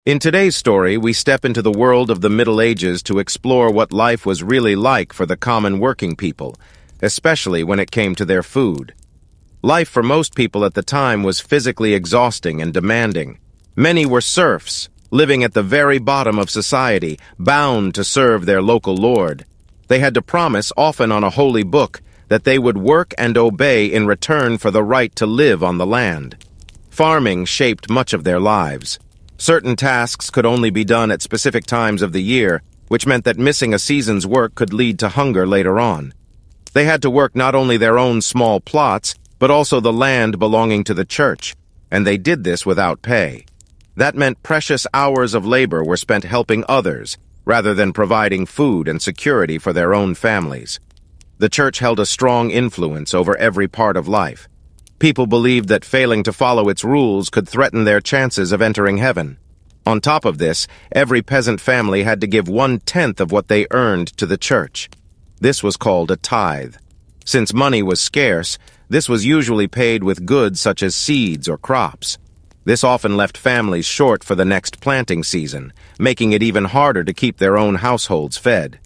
In today's story, we step into the world of the Middle Ages to explore what life was really like for the common working people, especially when it came to their food. Life for most people at the time was physically exhausting and demanding. Many were serfs, living at the very bottom of society, bound to serve their local lord. They had to promise, often on a holy book, that they would work and obey in return for the right to live on the land. Farming shaped much of their lives. Certain tasks could only be done at specific times of the year, which meant that missing a season's work could lead to hunger later on. They had to work not only their own small plots, but also the land belonging to the church, and they did this without pay. That meant precious hours of labor were spent helping others, rather than providing food and security for their own families. The church held a strong influence over every part of life. People believed that failing to follow its rules could threaten their chances of entering heaven. On top of this, every peasant family had to give 1/10 of what they earned to the church. This was called a tithe. Since money was scarce, this was usually paid with goods such as seeds or crops. This often left families short for the next planting season, making it even harder to keep their own households fed.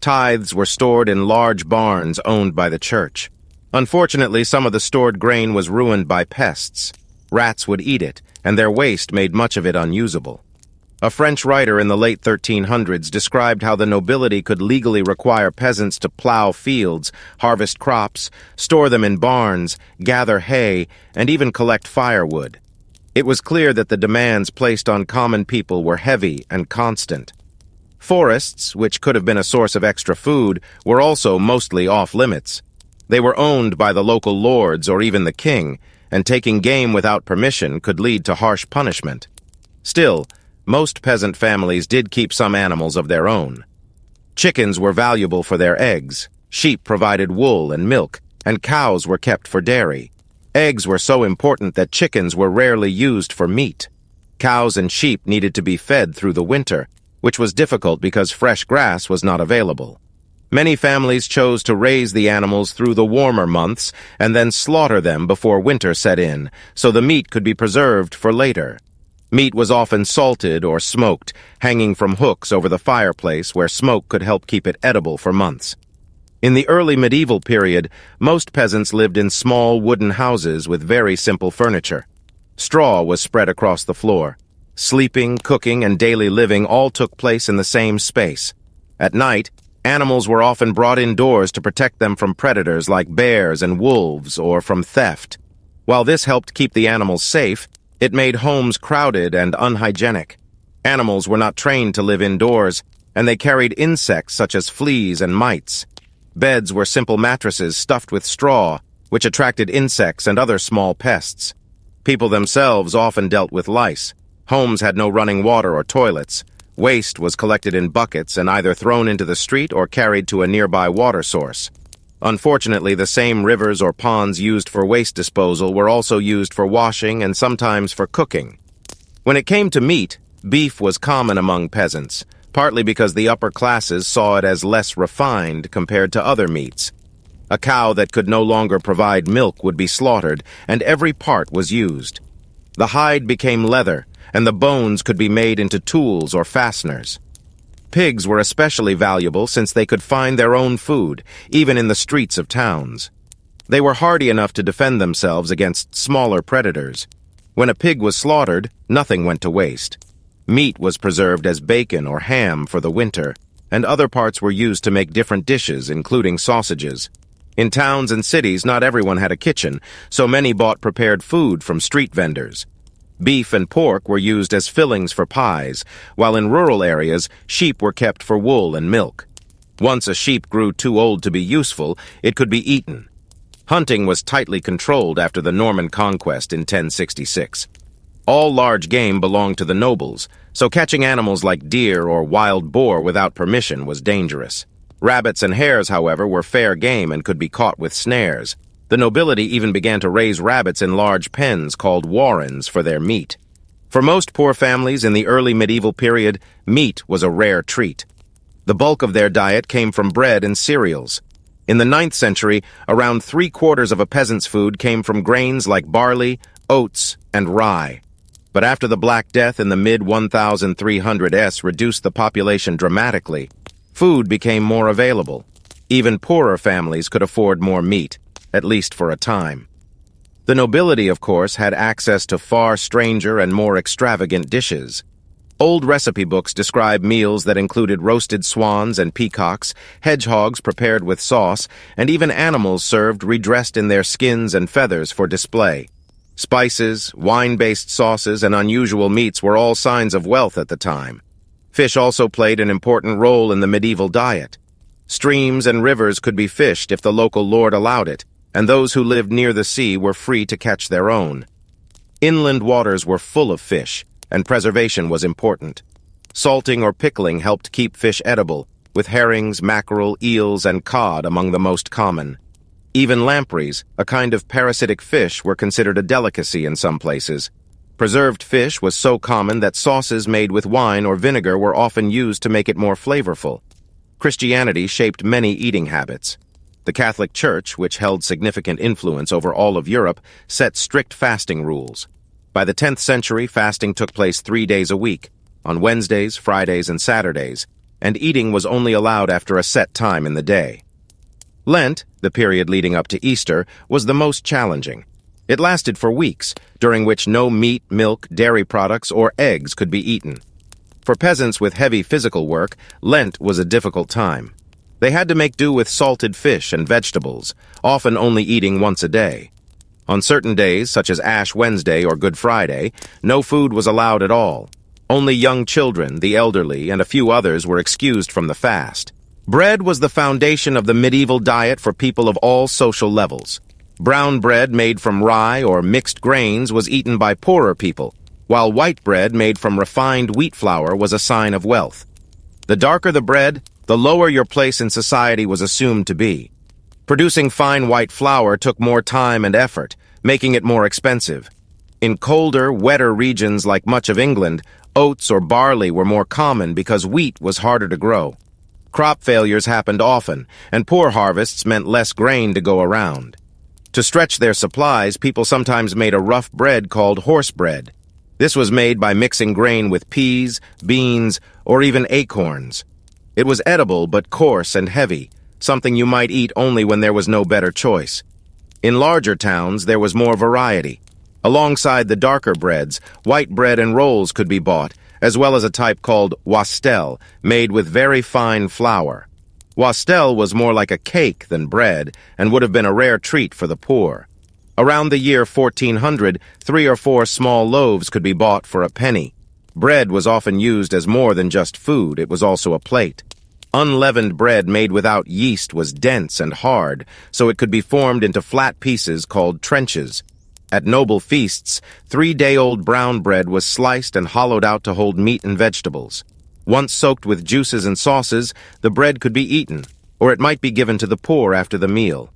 Tithes were stored in large barns owned by the church. Unfortunately, some of the stored grain was ruined by pests. Rats would eat it, and their waste made much of it unusable. A French writer in the late 1300s described how the nobility could legally require peasants to plow fields, harvest crops, store them in barns, gather hay, and even collect firewood. It was clear that the demands placed on common people were heavy and constant. Forests, which could have been a source of extra food, were also mostly off-limits. They were owned by the local lords or even the king, and taking game without permission could lead to harsh punishment. Still, most peasant families did keep some animals of their own. Chickens were valuable for their eggs, sheep provided wool and milk, and cows were kept for dairy. Eggs were so important that chickens were rarely used for meat. Cows and sheep needed to be fed through the winter, which was difficult because fresh grass was not available. Many families chose to raise the animals through the warmer months and then slaughter them before winter set in, so the meat could be preserved for later. Meat was often salted or smoked, hanging from hooks over the fireplace where smoke could help keep it edible for months. In the early medieval period, most peasants lived in small wooden houses with very simple furniture. Straw was spread across the floor. Sleeping, cooking, and daily living all took place in the same space. At night, animals were often brought indoors to protect them from predators like bears and wolves or from theft. While this helped keep the animals safe, it made homes crowded and unhygienic. Animals were not trained to live indoors, and they carried insects such as fleas and mites. Beds were simple mattresses stuffed with straw, which attracted insects and other small pests. People themselves often dealt with lice. Homes had no running water or toilets. Waste was collected in buckets and either thrown into the street or carried to a nearby water source. Unfortunately, the same rivers or ponds used for waste disposal were also used for washing and sometimes for cooking. When it came to meat, beef was common among peasants, partly because the upper classes saw it as less refined compared to other meats. A cow that could no longer provide milk would be slaughtered, and every part was used. The hide became leather, and the bones could be made into tools or fasteners. Pigs were especially valuable since they could find their own food, even in the streets of towns. They were hardy enough to defend themselves against smaller predators. When a pig was slaughtered, nothing went to waste. Meat was preserved as bacon or ham for the winter, and other parts were used to make different dishes, including sausages. In towns and cities, not everyone had a kitchen, so many bought prepared food from street vendors. Beef and pork were used as fillings for pies, while in rural areas, sheep were kept for wool and milk. Once a sheep grew too old to be useful, it could be eaten. Hunting was tightly controlled after the Norman conquest in 1066. All large game belonged to the nobles, so catching animals like deer or wild boar without permission was dangerous. Rabbits and hares, however, were fair game and could be caught with snares. The nobility even began to raise rabbits in large pens called warrens for their meat. For most poor families in the early medieval period, meat was a rare treat. The bulk of their diet came from bread and cereals. In the 9th century, around 3/4 of a peasant's food came from grains like barley, oats, and rye. But after the Black Death in the mid-1300s reduced the population dramatically, food became more available. Even poorer families could afford more meat, at least for a time. The nobility, of course, had access to far stranger and more extravagant dishes. Old recipe books describe meals that included roasted swans and peacocks, hedgehogs prepared with sauce, and even animals served redressed in their skins and feathers for display. Spices, wine-based sauces, and unusual meats were all signs of wealth at the time. Fish also played an important role in the medieval diet. Streams and rivers could be fished if the local lord allowed it, and those who lived near the sea were free to catch their own. Inland waters were full of fish, and preservation was important. Salting or pickling helped keep fish edible, with herrings, mackerel, eels, and cod among the most common. Even lampreys, a kind of parasitic fish, were considered a delicacy in some places. Preserved fish was so common that sauces made with wine or vinegar were often used to make it more flavorful. Christianity shaped many eating habits. The Catholic Church, which held significant influence over all of Europe, set strict fasting rules. By the 10th century, fasting took place 3 days a week, on Wednesdays, Fridays, and Saturdays, and eating was only allowed after a set time in the day. Lent, the period leading up to Easter, was the most challenging. It lasted for weeks, during which no meat, milk, dairy products, or eggs could be eaten. For peasants with heavy physical work, Lent was a difficult time. They had to make do with salted fish and vegetables, often only eating once a day. On certain days, such as Ash Wednesday or Good Friday, no food was allowed at all. Only young children, the elderly, and a few others were excused from the fast. Bread was the foundation of the medieval diet for people of all social levels. Brown bread made from rye or mixed grains was eaten by poorer people, while white bread made from refined wheat flour was a sign of wealth. The darker the bread, the lower your place in society was assumed to be. Producing fine white flour took more time and effort, making it more expensive. In colder, wetter regions like much of England, oats or barley were more common because wheat was harder to grow. Crop failures happened often, and poor harvests meant less grain to go around. To stretch their supplies, people sometimes made a rough bread called horse bread. This was made by mixing grain with peas, beans, or even acorns. It was edible but coarse and heavy, something you might eat only when there was no better choice. In larger towns, there was more variety. Alongside the darker breads, white bread and rolls could be bought, as well as a type called wastel, made with very fine flour. Wastel was more like a cake than bread, and would have been a rare treat for the poor. Around the year 1400, 3 or 4 small loaves could be bought for a penny. Bread was often used as more than just food, it was also a plate. Unleavened bread made without yeast was dense and hard, so it could be formed into flat pieces called trenches. At noble feasts, 3-day-old brown bread was sliced and hollowed out to hold meat and vegetables. Once soaked with juices and sauces, the bread could be eaten, or it might be given to the poor after the meal.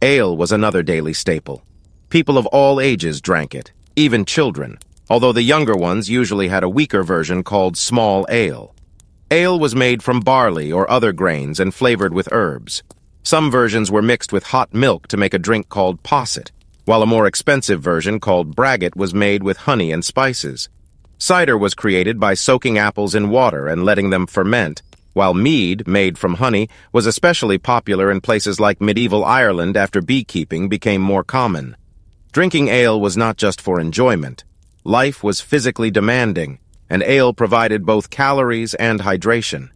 Ale was another daily staple. People of all ages drank it, even children, although the younger ones usually had a weaker version called small ale. Ale was made from barley or other grains and flavored with herbs. Some versions were mixed with hot milk to make a drink called posset, while a more expensive version called braggot was made with honey and spices. Cider was created by soaking apples in water and letting them ferment, while mead, made from honey, was especially popular in places like medieval Ireland after beekeeping became more common. Drinking ale was not just for enjoyment. Life was physically demanding, and ale provided both calories and hydration.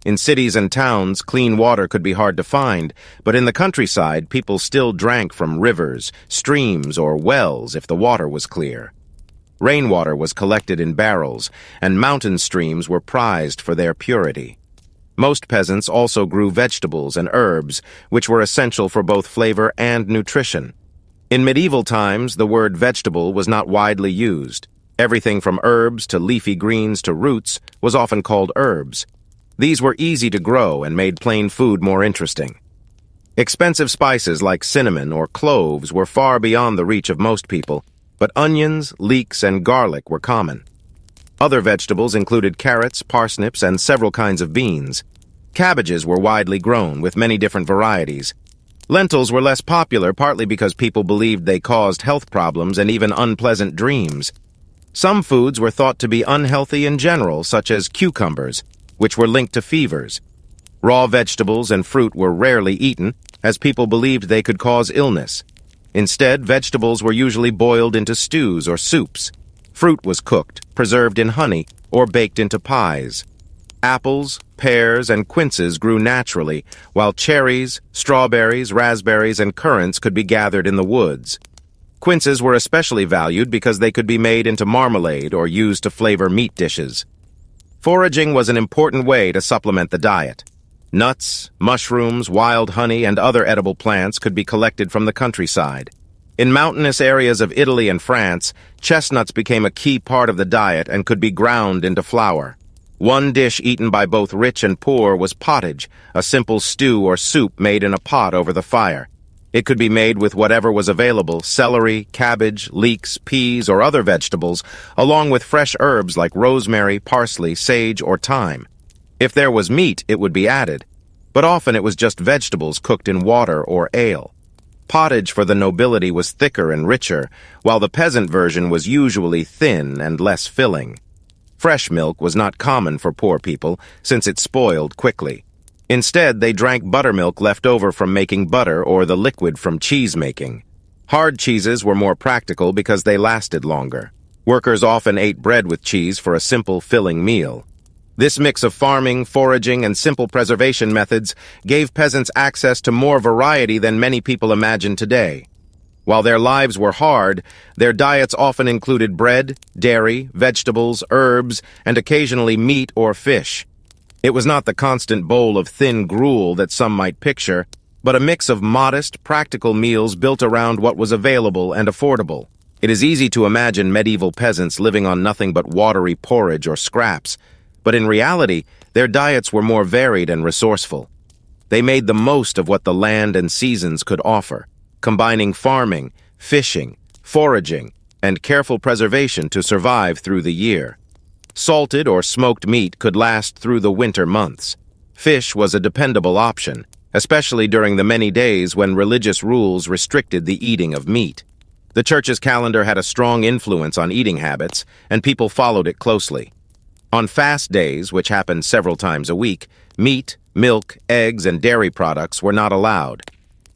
In cities and towns, clean water could be hard to find, but in the countryside, people still drank from rivers, streams, or wells if the water was clear. Rainwater was collected in barrels, and mountain streams were prized for their purity. Most peasants also grew vegetables and herbs, which were essential for both flavor and nutrition. In medieval times, the word vegetable was not widely used. Everything from herbs to leafy greens to roots was often called herbs. These were easy to grow and made plain food more interesting. Expensive spices like cinnamon or cloves were far beyond the reach of most people, but onions, leeks, and garlic were common. Other vegetables included carrots, parsnips, and several kinds of beans. Cabbages were widely grown, with many different varieties. Lentils were less popular, partly because people believed they caused health problems and even unpleasant dreams. Some foods were thought to be unhealthy in general, such as cucumbers, which were linked to fevers. Raw vegetables and fruit were rarely eaten, as people believed they could cause illness. Instead, vegetables were usually boiled into stews or soups. Fruit was cooked, preserved in honey, or baked into pies. Apples, pears, and quinces grew naturally, while cherries, strawberries, raspberries, and currants could be gathered in the woods. Quinces were especially valued because they could be made into marmalade or used to flavor meat dishes. Foraging was an important way to supplement the diet. Nuts, mushrooms, wild honey, and other edible plants could be collected from the countryside. In mountainous areas of Italy and France, chestnuts became a key part of the diet and could be ground into flour. One dish eaten by both rich and poor was pottage, a simple stew or soup made in a pot over the fire. It could be made with whatever was available: celery, cabbage, leeks, peas, or other vegetables, along with fresh herbs like rosemary, parsley, sage, or thyme. If there was meat, it would be added, but often it was just vegetables cooked in water or ale. Pottage for the nobility was thicker and richer, while the peasant version was usually thin and less filling. Fresh milk was not common for poor people, since it spoiled quickly. Instead, they drank buttermilk left over from making butter or the liquid from cheese making. Hard cheeses were more practical because they lasted longer. Workers often ate bread with cheese for a simple, filling meal. This mix of farming, foraging, and simple preservation methods gave peasants access to more variety than many people imagine today. While their lives were hard, their diets often included bread, dairy, vegetables, herbs, and occasionally meat or fish. It was not the constant bowl of thin gruel that some might picture, but a mix of modest, practical meals built around what was available and affordable. It is easy to imagine medieval peasants living on nothing but watery porridge or scraps, but in reality, their diets were more varied and resourceful. They made the most of what the land and seasons could offer, combining farming, fishing, foraging, and careful preservation to survive through the year. Salted or smoked meat could last through the winter months. Fish was a dependable option, especially during the many days when religious rules restricted the eating of meat. The church's calendar had a strong influence on eating habits, and people followed it closely. On fast days, which happened several times a week, meat, milk, eggs, and dairy products were not allowed.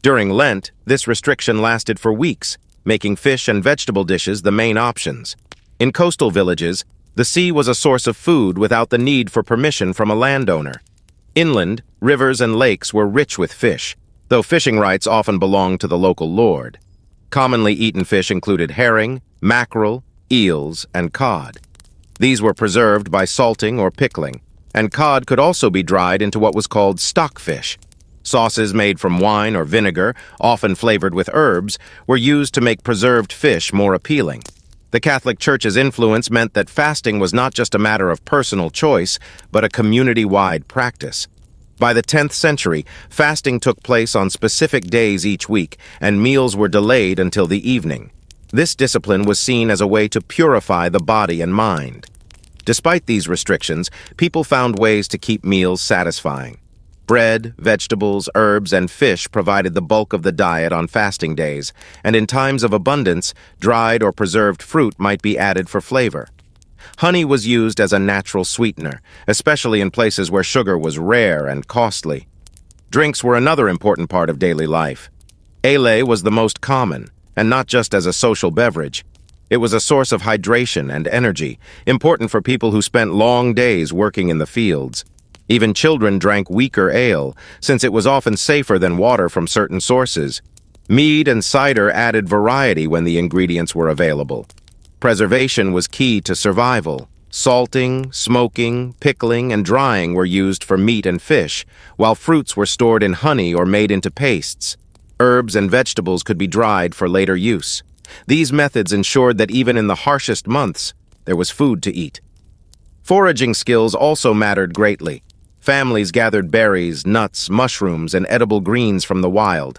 During Lent, this restriction lasted for weeks, making fish and vegetable dishes the main options. In coastal villages, the sea was a source of food without the need for permission from a landowner. Inland, rivers and lakes were rich with fish, though fishing rights often belonged to the local lord. Commonly eaten fish included herring, mackerel, eels, and cod. These were preserved by salting or pickling, and cod could also be dried into what was called stockfish. Sauces made from wine or vinegar, often flavored with herbs, were used to make preserved fish more appealing. The Catholic Church's influence meant that fasting was not just a matter of personal choice, but a community-wide practice. By the 10th century, fasting took place on specific days each week, and meals were delayed until the evening. This discipline was seen as a way to purify the body and mind. Despite these restrictions, people found ways to keep meals satisfying. Bread, vegetables, herbs, and fish provided the bulk of the diet on fasting days, and in times of abundance, dried or preserved fruit might be added for flavor. Honey was used as a natural sweetener, especially in places where sugar was rare and costly. Drinks were another important part of daily life. Ale was the most common, and not just as a social beverage. It was a source of hydration and energy, important for people who spent long days working in the fields. Even children drank weaker ale, since it was often safer than water from certain sources. Mead and cider added variety when the ingredients were available. Preservation was key to survival. Salting, smoking, pickling, and drying were used for meat and fish, while fruits were stored in honey or made into pastes. Herbs and vegetables could be dried for later use. These methods ensured that even in the harshest months, there was food to eat. Foraging skills also mattered greatly. Families gathered berries, nuts, mushrooms, and edible greens from the wild.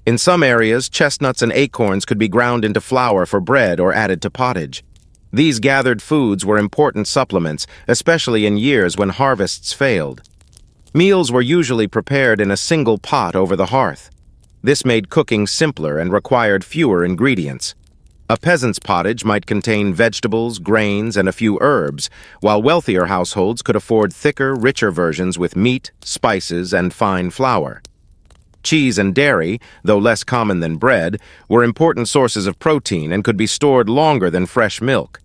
In some areas, chestnuts and acorns could be ground into flour for bread or added to pottage. These gathered foods were important supplements, especially in years when harvests failed. Meals were usually prepared in a single pot over the hearth. This made cooking simpler and required fewer ingredients. A peasant's pottage might contain vegetables, grains, and a few herbs, while wealthier households could afford thicker, richer versions with meat, spices, and fine flour. Cheese and dairy, though less common than bread, were important sources of protein and could be stored longer than fresh milk.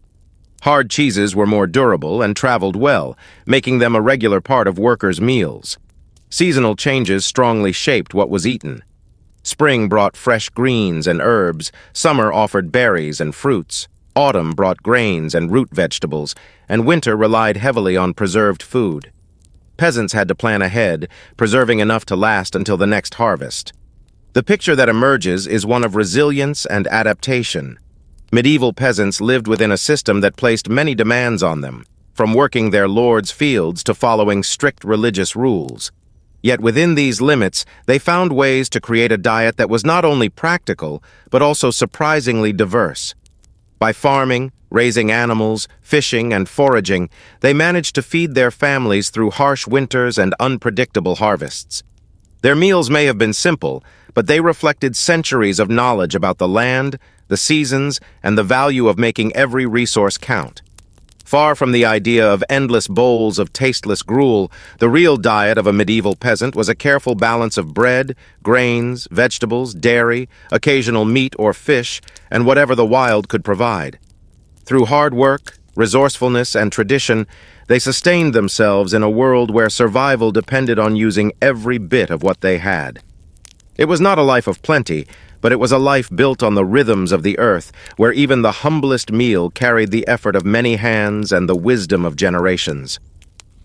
Hard cheeses were more durable and traveled well, making them a regular part of workers' meals. Seasonal changes strongly shaped what was eaten. Spring brought fresh greens and herbs, summer offered berries and fruits, autumn brought grains and root vegetables, and winter relied heavily on preserved food. Peasants had to plan ahead, preserving enough to last until the next harvest. The picture that emerges is one of resilience and adaptation. Medieval peasants lived within a system that placed many demands on them, from working their lord's fields to following strict religious rules. Yet within these limits, they found ways to create a diet that was not only practical, but also surprisingly diverse. By farming, raising animals, fishing, and foraging, they managed to feed their families through harsh winters and unpredictable harvests. Their meals may have been simple, but they reflected centuries of knowledge about the land, the seasons, and the value of making every resource count. Far from the idea of endless bowls of tasteless gruel, the real diet of a medieval peasant was a careful balance of bread, grains, vegetables, dairy, occasional meat or fish, and whatever the wild could provide. Through hard work, resourcefulness, and tradition, they sustained themselves in a world where survival depended on using every bit of what they had. It was not a life of plenty, but it was a life built on the rhythms of the earth, where even the humblest meal carried the effort of many hands and the wisdom of generations.